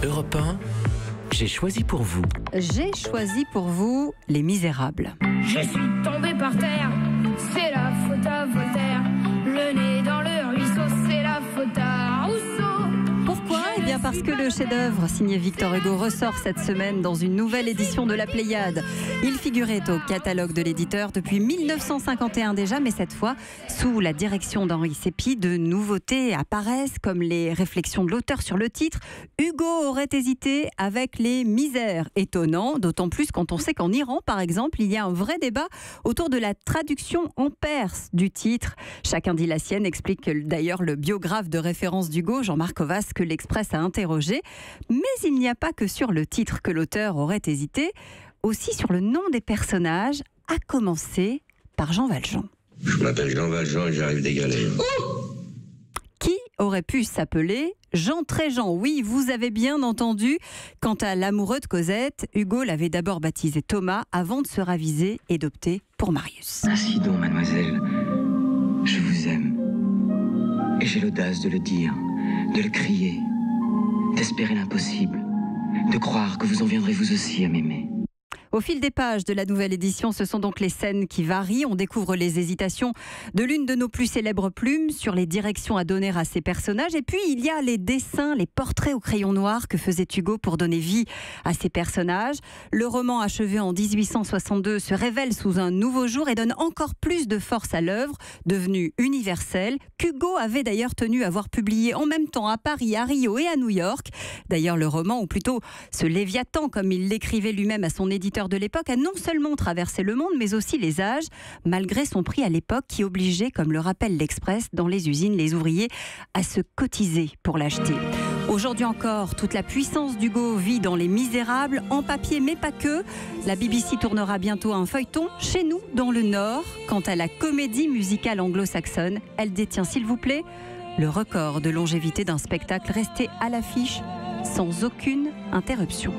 Europe 1, j'ai choisi pour vous. J'ai choisi pour vous Les Misérables. Je suis tombée par terre, c'est la faute à Voltaire. Le nez dans le ruisseau, c'est la faute à Rousseau. Pourquoi ? Eh bien parce que le chef-d'œuvre signé Victor Hugo ressort cette semaine dans une nouvelle édition de la Pléiade. Il figurait au catalogue de l'éditeur depuis 1951 déjà, mais cette fois, sous la direction d'Henri Sépie, de nouveautés apparaissent comme les réflexions de l'auteur sur le titre. Hugo aurait hésité avec les misères. Étonnant, d'autant plus quand on sait qu'en Iran, par exemple, il y a un vrai débat autour de la traduction en perse du titre. Chacun dit la sienne, explique d'ailleurs le biographe de référence d'Hugo, Jean-Marc Ovas, que l'Express a interrogé. Mais il n'y a pas que sur le titre que l'auteur aurait hésité, aussi sur le nom des personnages, à commencer par Jean Valjean. Je m'appelle Jean Valjean et j'arrive des galères. Qui aurait pu s'appeler Jean Tréjean? Oui, vous avez bien entendu. Quant à l'amoureux de Cosette, Hugo l'avait d'abord baptisé Thomas avant de se raviser et d'opter pour Marius. Ainsi donc, mademoiselle, je vous aime. Et j'ai l'audace de le dire, de le crier, d'espérer l'impossible, de croire que vous en viendrez vous aussi à m'aimer. Au fil des pages de la nouvelle édition, ce sont donc les scènes qui varient. On découvre les hésitations de l'une de nos plus célèbres plumes sur les directions à donner à ces personnages. Et puis, il y a les dessins, les portraits au crayon noir que faisait Hugo pour donner vie à ces personnages. Le roman achevé en 1862 se révèle sous un nouveau jour et donne encore plus de force à l'œuvre, devenue universelle, qu'Hugo avait d'ailleurs tenu à voir publier en même temps à Paris, à Rio et à New York. D'ailleurs, le roman, ou plutôt ce Léviathan, comme il l'écrivait lui-même à son éditeur de l'époque, a non seulement traversé le monde, mais aussi les âges, malgré son prix à l'époque qui obligeait, comme le rappelle l'Express, dans les usines, les ouvriers à se cotiser pour l'acheter. Aujourd'hui encore, toute la puissance d'Hugo vit dans Les Misérables, en papier mais pas que. La BBC tournera bientôt un feuilleton chez nous, dans le Nord. Quant à la comédie musicale anglo-saxonne, elle détient, s'il vous plaît, le record de longévité d'un spectacle resté à l'affiche sans aucune interruption.